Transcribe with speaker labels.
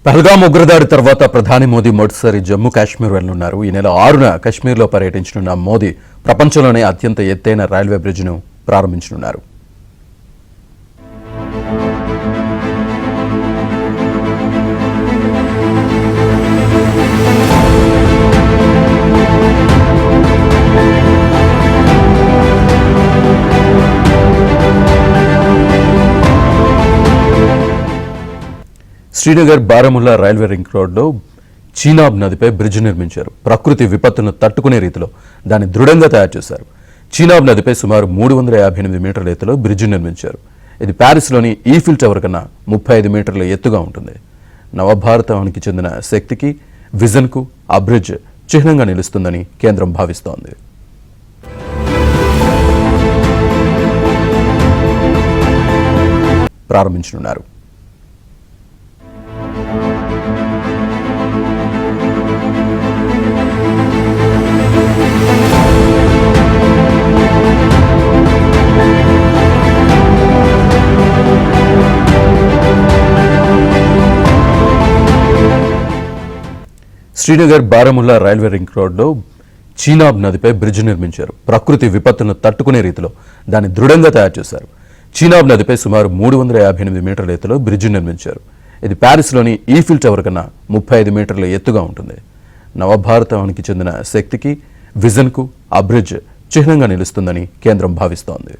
Speaker 1: పహల్గామ్ ఉగ్రదాడి తర్వాత ప్రధాని మోదీ మొదటిసారి జమ్మూ కాశ్మీర్ వెళ్లనున్నారు. ఈ నెల 6న కశ్మీర్లో పర్యటించనున్న మోదీ ప్రపంచంలోనే అత్యంత ఎత్తైన రైల్వే బ్రిడ్జ్ను ప్రారంభించనున్నారు. శ్రీనగర్ బారాముల్లా రైల్వే రింగ్ రోడ్లో చీనాబ్ నదిపై బ్రిడ్జ్ నిర్మించారు. ప్రకృతి విపత్తును తట్టుకునే రీతిలో దాన్ని దృఢంగా తయారు చేశారు. చీనాబ్ నదిపై సుమారు 358 మీటర్ల ఎత్తులో బ్రిడ్జ్ నిర్మించారు. ఇది ప్యారిస్లోని ఈఫిల్ టవర్ కన్నా 35 మీటర్ల ఎత్తుగా ఉంటుంది. నవభారతానికి చెందిన శక్తికి, విజన్కు ఆ బ్రిడ్జ్ చిహ్నంగా నిలుస్తుందని కేంద్రం భావిస్తోంది. ప్రారంభించనున్నారు. శ్రీనగర్ బారాముల్లా రైల్వే రింగ్ రోడ్లో చీనాబ్ నదిపై బ్రిడ్జ్ నిర్మించారు. ప్రకృతి విపత్తును తట్టుకునే రీతిలో దాన్ని దృఢంగా తయారు చేశారు. చీనాబ్ నదిపై సుమారు 358 మీటర్ల ఎత్తులో బ్రిడ్జ్ నిర్మించారు. ఇది ప్యారిస్లోని ఈఫిల్ టవర్ కన్నా 35 మీటర్ల ఎత్తుగా ఉంటుంది. నవభారతానికి చెందిన శక్తికి, విజన్కు ఆ బ్రిడ్జ్ చిహ్నంగా నిలుస్తుందని కేంద్రం భావిస్తోంది.